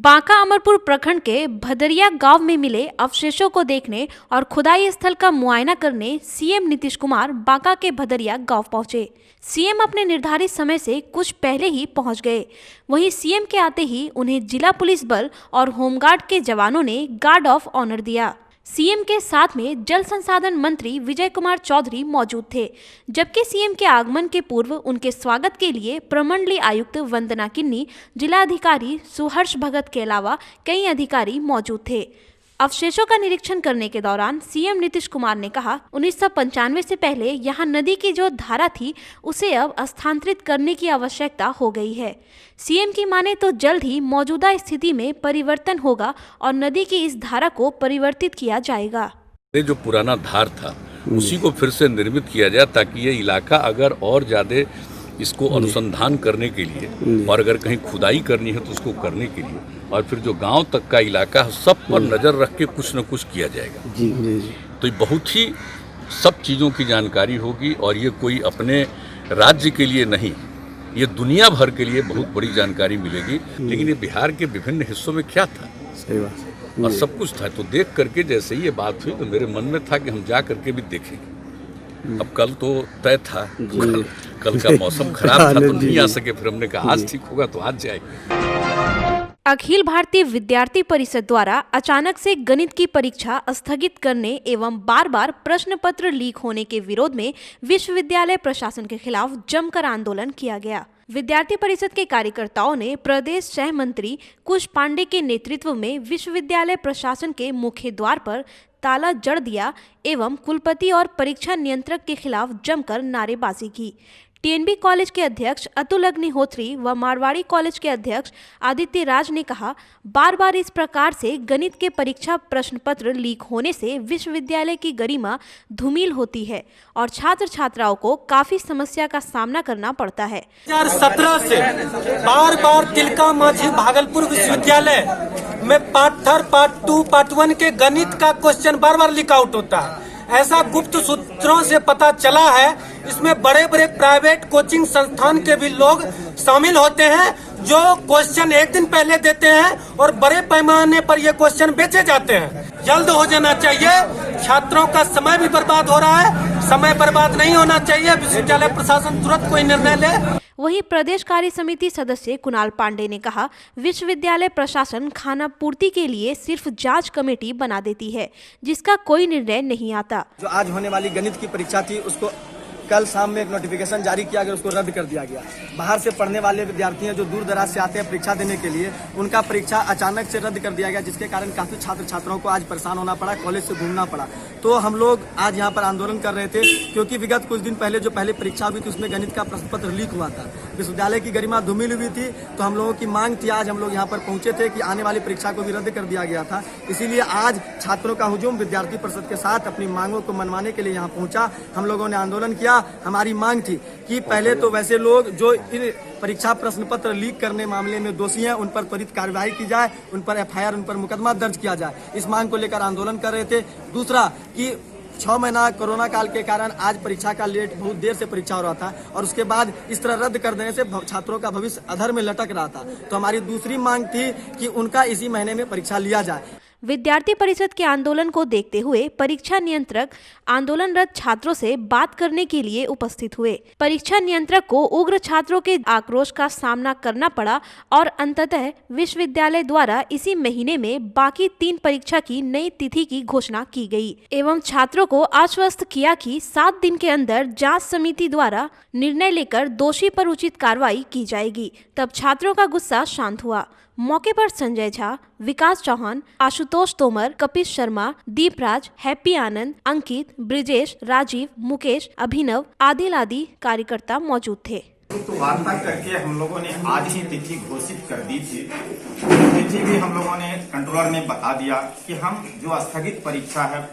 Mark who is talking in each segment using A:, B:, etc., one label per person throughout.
A: बांका अमरपुर प्रखंड के भदरिया गांव में मिले अवशेषों को देखने और खुदाई स्थल का मुआयना करने सीएम नीतीश कुमार बांका के भदरिया गांव पहुंचे। सीएम अपने निर्धारित समय से कुछ पहले ही पहुंच गए। वहीं सीएम के आते ही उन्हें जिला पुलिस बल और होमगार्ड के जवानों ने गार्ड ऑफ ऑनर दिया। सीएम के साथ में जल संसाधन मंत्री विजय कुमार चौधरी मौजूद थे, जबकि सीएम के आगमन के पूर्व उनके स्वागत के लिए प्रमंडलीय आयुक्त वंदना किन्नी, जिलाधिकारी सुहर्ष भगत के अलावा कई अधिकारी मौजूद थे। अवशेषों का निरीक्षण करने के दौरान सीएम नीतीश कुमार ने कहा, 1995 से पहले यहां नदी की जो धारा थी उसे अब स्थानांतरित करने की आवश्यकता हो गई है। सीएम की माने तो जल्द ही मौजूदा स्थिति में परिवर्तन होगा और नदी की इस धारा को परिवर्तित किया जाएगा।
B: ये जो पुराना धार था उसी को फिर से निर्मित किया जाए, ताकि ये इलाका अगर और ज्यादा इसको अनुसंधान करने के लिए और अगर कहीं खुदाई करनी है तो उसको करने के लिए और फिर जो गांव तक का इलाका है सब पर नजर रख के कुछ न कुछ किया जाएगा। जी। तो ये बहुत ही सब चीज़ों की जानकारी होगी और ये कोई अपने राज्य के लिए नहीं, ये दुनिया भर के लिए बहुत बड़ी जानकारी मिलेगी। लेकिन ये बिहार के विभिन्न हिस्सों में क्या था, सही बात, और सब कुछ था। तो देख करके जैसे ही ये बात हुई तो मेरे मन में था कि हम जा करके भी देखेंगे। अब कल तो तय था, कल का मौसम खराब था तो नहीं आ सके, फिर हमने कहा आज ठीक होगा तो आज जाएंगे।
A: अखिल भारतीय विद्यार्थी परिषद द्वारा अचानक से गणित की परीक्षा स्थगित करने एवं बार बार प्रश्न पत्र लीक होने के विरोध में विश्वविद्यालय प्रशासन के खिलाफ जमकर आंदोलन किया गया। विद्यार्थी परिषद के कार्यकर्ताओं ने प्रदेश सह मंत्री कुश पांडे के नेतृत्व में विश्वविद्यालय प्रशासन के मुख्य द्वार पर ताला जड़ दिया एवं कुलपति और परीक्षा नियंत्रक के खिलाफ जमकर नारेबाजी की। टीएनबी कॉलेज के अध्यक्ष अतुल अग्निहोत्री व मारवाड़ी कॉलेज के अध्यक्ष आदित्य राज ने कहा, बार बार इस प्रकार से गणित के परीक्षा प्रश्न पत्र लीक होने से विश्वविद्यालय की गरिमा धूमिल होती है और छात्र छात्राओं को काफी समस्या का सामना करना पड़ता है।
C: 2017 से बार बार तिलका मांझी भागलपुर विश्वविद्यालय में पार्ट 3, पार्ट 2, पार्ट 1 के गणित का क्वेश्चन बार बार लीक आउट होता है। ऐसा गुप्त सूत्रों से पता चला है। इसमें बड़े बड़े प्राइवेट कोचिंग संस्थान के भी लोग शामिल होते हैं, जो क्वेश्चन एक दिन पहले देते हैं और बड़े पैमाने पर ये क्वेश्चन बेचे जाते हैं। जल्द हो जाना चाहिए, छात्रों का समय भी बर्बाद हो रहा है, समय बर्बाद नहीं होना चाहिए। विश्वविद्यालय प्रशासन तुरंत कोई निर्णय ले।
A: वहीं प्रदेश कार्य समिति सदस्य कुणाल पांडे ने कहा, विश्वविद्यालय प्रशासन खाना पूर्ति के लिए सिर्फ जांच कमेटी बना देती है, जिसका कोई निर्णय नहीं आता।
D: जो आज होने वाली गणित की परीक्षा थी उसको कल शाम में एक नोटिफिकेशन जारी किया गया, उसको रद्द कर दिया गया। बाहर से पढ़ने वाले विद्यार्थी हैं जो दूर दराज से आते हैं परीक्षा देने के लिए, उनका परीक्षा अचानक से रद्द कर दिया गया, जिसके कारण काफी छात्र छात्राओं को आज परेशान होना पड़ा, कॉलेज से घूमना पड़ा। तो हम लोग आज यहाँ पर आंदोलन कर रहे थे क्योंकि विगत कुछ दिन पहले जो पहले परीक्षा हुई थी उसमें गणित का प्रश्न पत्र लीक हुआ था, विश्वविद्यालय की गरिमा धूमिल हुई थी। तो हम लोगों की मांग थी, आज हम लोग यहाँ पर पहुंचे थे कि आने वाली परीक्षा को भी रद्द कर दिया गया था। इसीलिए आज छात्रों का हुजूम विद्यार्थी परिषद के साथ अपनी मांगों को मनवाने के लिए यहाँ पहुंचा। हम लोगों ने आंदोलन किया। हमारी मांग थी कि पहले तो वैसे लोग जो इन परीक्षा प्रश्न पत्र लीक करने मामले में दोषी हैं उन पर त्वरित कार्रवाई की जाए, उन पर एफआईआर, उन पर मुकदमा दर्ज किया जाए। इस मांग को लेकर आंदोलन कर रहे थे। दूसरा कि 6 महीना कोरोना काल के कारण आज परीक्षा का लेट, बहुत देर से परीक्षा हो रहा था और उसके बाद इस तरह रद्द कर देने से छात्रों का भविष्य अधर में लटक रहा था। तो हमारी दूसरी मांग थी कि उनका इसी महीने में परीक्षा लिया जाए।
A: विद्यार्थी परिषद के आंदोलन को देखते हुए परीक्षा नियंत्रक आंदोलनरत छात्रों से बात करने के लिए उपस्थित हुए। परीक्षा नियंत्रक को उग्र छात्रों के आक्रोश का सामना करना पड़ा और अंततः विश्वविद्यालय द्वारा इसी महीने में बाकी 3 परीक्षा की नई तिथि की घोषणा की गई एवं छात्रों को आश्वस्त किया कि 7 दिन के अंदर जांच समिति द्वारा निर्णय लेकर दोषी पर उचित कार्रवाई की जाएगी। तब छात्रों का गुस्सा शांत हुआ। मौके पर संजय झा, विकास चौहान, आशुतोष तोमर, कपिश शर्मा, दीपराज, हैप्पी आनंद, अंकित, ब्रिजेश, राजीव, मुकेश, अभिनव, आदिल आदि कार्यकर्ता मौजूद थे।
E: तो वार्ता करके हम लोगों ने आज ही तिथि घोषित कर दी थी। तिथि भी हम लोगों ने, कंट्रोलर ने बता दिया कि हम जो स्थगित परीक्षा है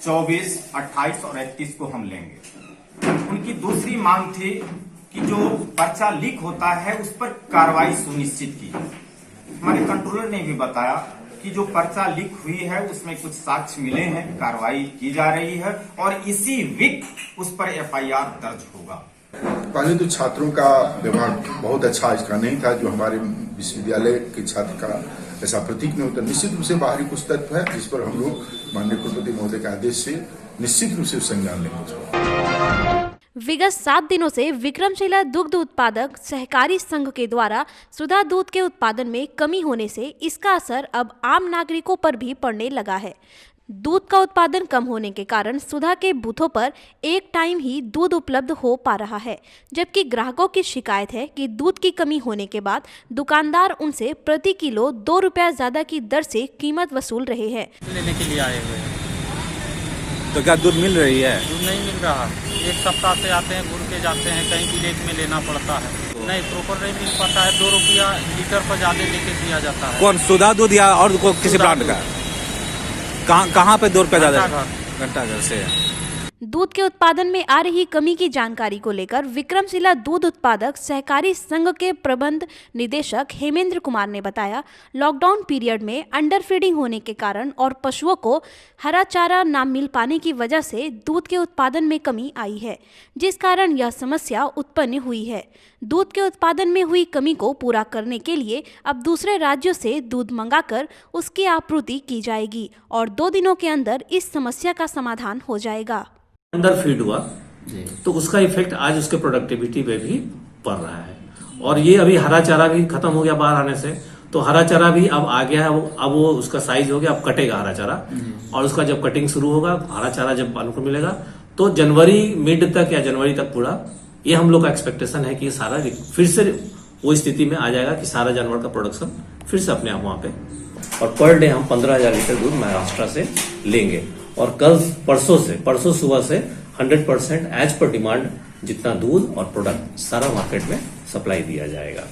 E: 24, 28 और 31 को हम लेंगे। उनकी दूसरी मांग थी कि जो पर्चा लीक होता है उस पर कार्रवाई सुनिश्चित की। हमारे कंट्रोलर ने भी बताया कि जो पर्चा लीक हुई है उसमें कुछ साक्ष्य मिले हैं, कार्रवाई की जा रही है और इसी वीक उस पर एफआईआर दर्ज होगा।
F: पहले तो छात्रों का व्यवहार बहुत अच्छा इसका नहीं था, जो हमारे विश्वविद्यालय के छात्र का ऐसा प्रतीक नहीं होता। निश्चित रूप से बाहरी कुछ तत्व है जिस पर हम लोग माननीय कुलपति महोदय के आदेश से निश्चित रूप से संज्ञान लेंगे।
A: विगत 7 दिनों से विक्रमशिला दुग्ध उत्पादक सहकारी संघ के द्वारा सुधा दूध के उत्पादन में कमी होने से इसका असर अब आम नागरिकों पर भी पड़ने लगा है। दूध का उत्पादन कम होने के कारण सुधा के बूथों पर एक टाइम ही दूध उपलब्ध हो पा रहा है, जबकि ग्राहकों की शिकायत है कि दूध की कमी होने के बाद दुकानदार उनसे प्रति किलो 2 रुपया ज्यादा की दर से कीमत वसूल रहे हैं।
G: लेने के लिए आए हुए हैं।
H: तो क्या दूध मिल रही है?
G: दूध नहीं मिल रहा, एक सप्ताह से आते हैं, घूर के जाते हैं, कहीं विलेज में लेना पड़ता है, नहीं प्रॉपर नहीं मिल पाता है। 2 रुपया लीटर पर ज्यादा लेके दिया जाता है।
H: कौन, सुधा दूध या और किसी ब्रांड का? कहाँ पे 2 रुपया ज्यादा? घंटाघर से।
A: दूध के उत्पादन में आ रही कमी की जानकारी को लेकर विक्रमशिला दूध उत्पादक सहकारी संघ के प्रबंध निदेशक हेमेंद्र कुमार ने बताया, लॉकडाउन पीरियड में अंडर फीडिंग होने के कारण और पशुओं को हरा चारा ना मिल पाने की वजह से दूध के उत्पादन में कमी आई है, जिस कारण यह समस्या उत्पन्न हुई है। दूध के उत्पादन में हुई कमी को पूरा करने के लिए अब दूसरे राज्यों से दूध मंगाकर उसकी आपूर्ति की जाएगी और 2 दिनों के अंदर इस समस्या का समाधान हो जाएगा।
I: अंडर फीड हुआ तो उसका इफेक्ट आज उसके प्रोडक्टिविटी पे भी पड़ रहा है। और ये अभी हरा चारा भी खत्म हो गया बाहर आने से, तो हरा चारा भी अब आ गया है, अब वो उसका साइज हो गया, अब कटेगा हरा चारा। और उसका जब कटिंग शुरू होगा, हरा चारा जब अनुकूल मिलेगा तो जनवरी मिड तक या जनवरी तक पूरा, ये हम लोग का एक्सपेक्टेशन है कि सारा फिर से वो स्थिति में आ जाएगा कि सारा जानवर का प्रोडक्शन फिर से अपने आप वहां पे, और पर डे हम 15,000 लीटर दूध महाराष्ट्र से लेंगे। और कल परसों सुबह से 100% एज पर डिमांड जितना दूध और प्रोडक्ट सारा मार्केट में सप्लाई दिया जाएगा।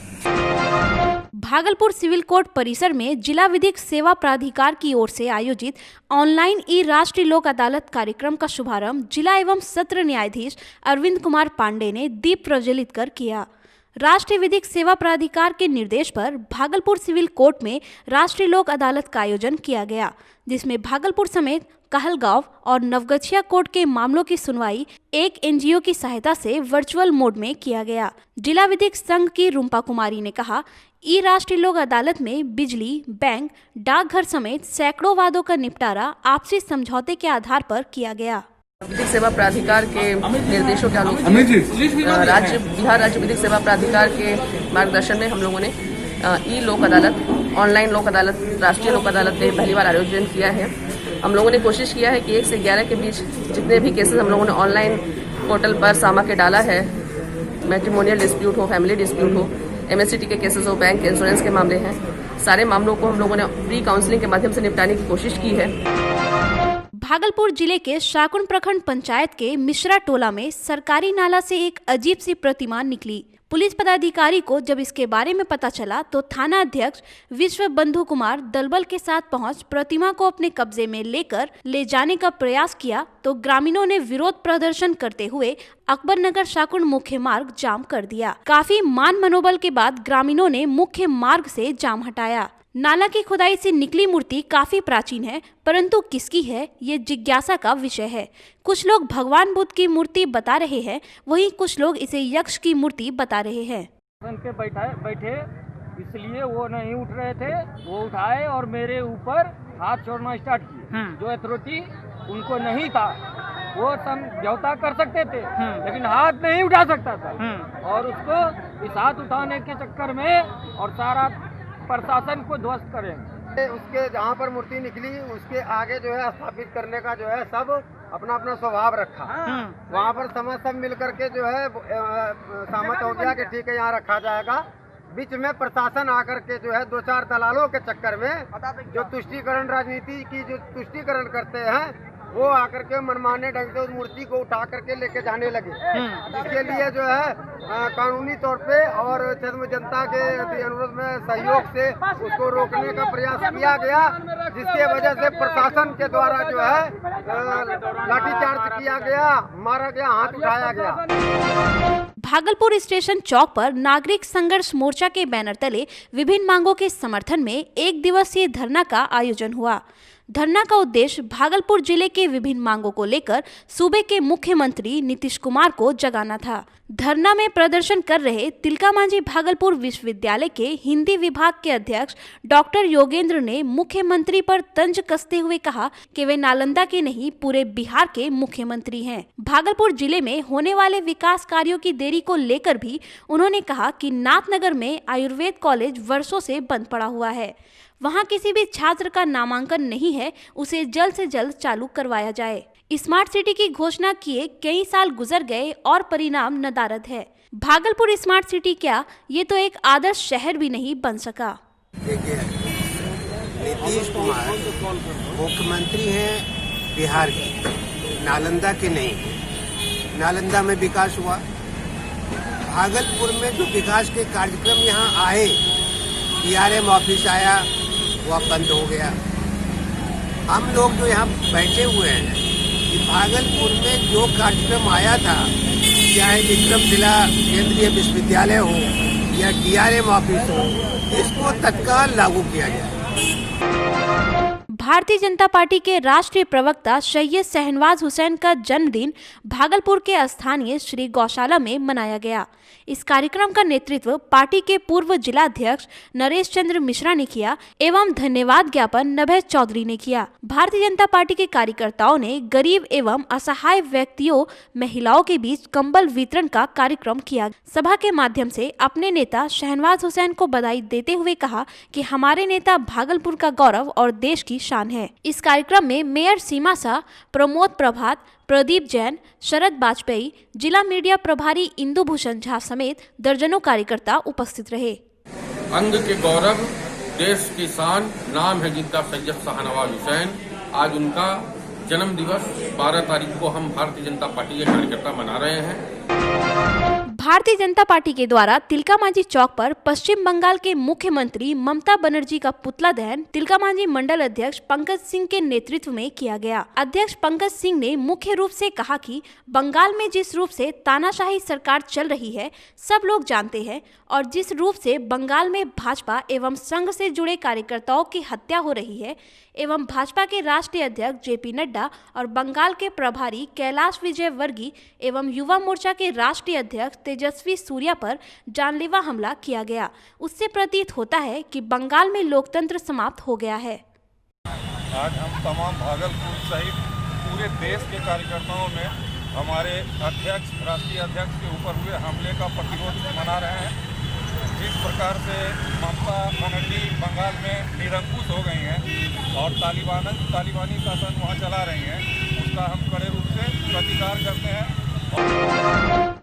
A: भागलपुर सिविल कोर्ट परिसर में जिला विधिक सेवा प्राधिकार की ओर से आयोजित ऑनलाइन ई राष्ट्रीय लोक अदालत कार्यक्रम का शुभारंभ जिला एवं सत्र न्यायाधीश अरविंद कुमार पांडे ने दीप प्रज्वलित कर किया। राष्ट्रीय विधिक सेवा प्राधिकार के निर्देश पर भागलपुर सिविल कोर्ट में राष्ट्रीय लोक अदालत का आयोजन किया गया, जिसमें भागलपुर समेत कहलगांव और नवगछिया कोर्ट के मामलों की सुनवाई एक एनजीओ की सहायता से वर्चुअल मोड में किया गया। जिला विधिक संघ की रूपा कुमारी ने कहा, ई राष्ट्रीय लोक अदालत में बिजली, बैंक, डाकघर समेत सैकड़ों वादों का निपटारा आपसी समझौते के आधार पर किया गया।
J: विधिक सेवा प्राधिकार के निर्देशों के अनुसार बिहार राज्य विधिक सेवा प्राधिकार के मार्गदर्शन में हम लोगों ने ई लोक अदालत, ऑनलाइन लोक अदालत, राष्ट्रीय लोक अदालत ने पहली बार आयोजन किया है। हम लोगों ने कोशिश किया है कि 1 से 11 के बीच जितने भी केसेस हम लोगों ने ऑनलाइन पोर्टल पर सामा के डाला है, मैट्रिमोनियल डिस्प्यूट हो, फैमिली डिस्प्यूट हो, MSCT के केसेस हो, बैंक इंश्योरेंस के मामले हैं, सारे मामलों को हम लोगों ने प्री काउंसलिंग के माध्यम से निपटाने की कोशिश की है।
A: भागलपुर जिले के शाकुन प्रखंड पंचायत के मिश्रा टोला में सरकारी नाला से एक अजीब सी प्रतिमा निकली। पुलिस पदाधिकारी को जब इसके बारे में पता चला तो थाना अध्यक्ष विश्व बंधु कुमार दलबल के साथ पहुंच प्रतिमा को अपने कब्जे में लेकर ले जाने का प्रयास किया तो ग्रामीणों ने विरोध प्रदर्शन करते हुए अकबर नगर शाकुन मुख्य मार्ग जाम कर दिया। काफी मान मनोबल के बाद ग्रामीणों ने मुख्य मार्ग से जाम हटाया। नाला की खुदाई से निकली मूर्ति काफी प्राचीन है, परंतु किसकी है ये जिज्ञासा का विषय है। कुछ लोग भगवान बुद्ध की मूर्ति बता रहे हैं, वहीं कुछ लोग इसे यक्ष की मूर्ति बता रहे हैं।
G: के बैठे इसलिए वो नहीं उठ रहे थे, वो उठाए और मेरे ऊपर हाथ छोड़ना स्टार्ट किए। जो अथॉरिटी उनको नहीं था वो समझौता कर सकते थे, लेकिन हाथ नहीं उठा सकता था। और उसको इस हाथ उठाने के चक्कर में और सारा प्रशासन को ध्वस्त करेंगे।
K: उसके जहाँ पर मूर्ति निकली उसके आगे जो है स्थापित करने का जो है सब अपना अपना स्वभाव रखा। वहाँ पर सब मिल करके जो है सहमत हो गया कि ठीक है यहाँ रखा जाएगा। बीच में प्रशासन आकर के जो है 2-4 दलालों के चक्कर में जो तुष्टीकरण राजनीति की जो तुष्टीकरण करते हैं वो आकर के मनमाने ढंग से उस मूर्ति को उठा करके लेके जाने लगे। इसके लिए जो है कानूनी तौर पे और जनता के अनुरोध में सहयोग से उसको रोकने का प्रयास किया गया, जिसके वजह से प्रशासन के द्वारा जो है लाठीचार्ज किया गया, मारा गया, हाथ उठाया गया।
A: भागलपुर स्टेशन चौक पर नागरिक संघर्ष मोर्चा के बैनर तले विभिन्न मांगों के समर्थन में 1 दिवसीय धरना का आयोजन हुआ। धरना का उद्देश्य भागलपुर जिले के विभिन्न मांगों को लेकर सूबे के मुख्यमंत्री नीतीश कुमार को जगाना था। धरना में प्रदर्शन कर रहे तिलका मांझी भागलपुर विश्वविद्यालय के हिंदी विभाग के अध्यक्ष डॉक्टर योगेंद्र ने मुख्यमंत्री पर तंज कसते हुए कहा कि वे नालंदा के नहीं पूरे बिहार के मुख्यमंत्री हैं। भागलपुर जिले में होने वाले विकास कार्यों की देरी को लेकर भी उन्होंने कहा कि नाथनगर में आयुर्वेद कॉलेज वर्षों से बंद पड़ा हुआ है, वहां किसी भी छात्र का नामांकन नहीं है, उसे जल्द से जल्द चालू करवाया जाए। स्मार्ट सिटी की घोषणा किए कई साल गुजर गए और परिणाम नदारद है। भागलपुर स्मार्ट सिटी क्या, ये तो एक आदर्श शहर भी नहीं बन सका।
K: देखिए, नीतीश कुमार मुख्यमंत्री हैं बिहार के, नालंदा के नहीं है। नालंदा में विकास हुआ, भागलपुर में जो विकास के कार्यक्रम यहाँ आए, DRM ऑफिस आया, वह बंद हो गया। हम लोग जो यहाँ बैठे हुए हैं कि भागलपुर में जो कार्यक्रम आया था, चाहे विक्रमशिला केंद्रीय विश्वविद्यालय हो या DRM ऑफिस हो, इसको तत्काल लागू किया जाए।
A: भारतीय जनता पार्टी के राष्ट्रीय प्रवक्ता सैयद शहनवाज हुसैन का जन्मदिन भागलपुर के स्थानीय श्री गौशाला में मनाया गया। इस कार्यक्रम का नेतृत्व पार्टी के पूर्व जिलाध्यक्ष नरेश चंद्र मिश्रा ने किया एवं धन्यवाद ज्ञापन नभय चौधरी ने किया। भारतीय जनता पार्टी के कार्यकर्ताओं ने गरीब एवं असहाय व्यक्तियों, महिलाओं के बीच कंबल वितरण का कार्यक्रम किया। सभा के माध्यम से अपने नेता शहनवाज हुसैन को बधाई देते हुए कहा कि हमारे नेता भागलपुर का गौरव और देश की शान है। इस कार्यक्रम में मेयर सीमा शाह, प्रमोद प्रभात, प्रदीप जैन, शरद वाजपेयी, जिला मीडिया प्रभारी इंदु भूषण झा समेत दर्जनों कार्यकर्ता उपस्थित रहे।
L: अंग के गौरव, देश की शान, नाम है जिनका सैयद शहनवाज हुसैन। आज उनका जन्म दिवस 12 तारीख को हम भारतीय जनता पार्टी के कार्यकर्ता मना रहे हैं।
A: भारतीय जनता पार्टी के द्वारा तिलका मांझी चौक पर पश्चिम बंगाल के मुख्यमंत्री ममता बनर्जी का पुतला दहन तिलका मांझी मंडल अध्यक्ष पंकज सिंह के नेतृत्व में किया गया। अध्यक्ष पंकज सिंह ने मुख्य रूप से कहा कि बंगाल में जिस रूप से तानाशाही सरकार चल रही है, सब लोग जानते हैं, और जिस रूप से बंगाल में भाजपा एवं संघ से जुड़े कार्यकर्ताओं की हत्या हो रही है एवं भाजपा के राष्ट्रीय अध्यक्ष JP नड्डा और बंगाल के प्रभारी कैलाश विजयवर्गीय एवं युवा मोर्चा के राष्ट्रीय अध्यक्ष तेजस्वी सूर्या पर जानलेवा हमला किया गया, उससे प्रतीत होता है कि बंगाल में लोकतंत्र समाप्त हो गया है।
M: आज हम तमाम भागलपुर सहित पूरे देश के कार्यकर्ताओं में हमारे अध्यक्ष, राष्ट्रीय अध्यक्ष के ऊपर हुए हमले का प्रतिरोध मना रहे हैं। जिस प्रकार से ममता बनर्जी बंगाल में निरंकुश हो गई हैं और तालिबानी शासन वहाँ चला रही हैं, उसका हम कड़े रूप से प्रतिकार करते हैं।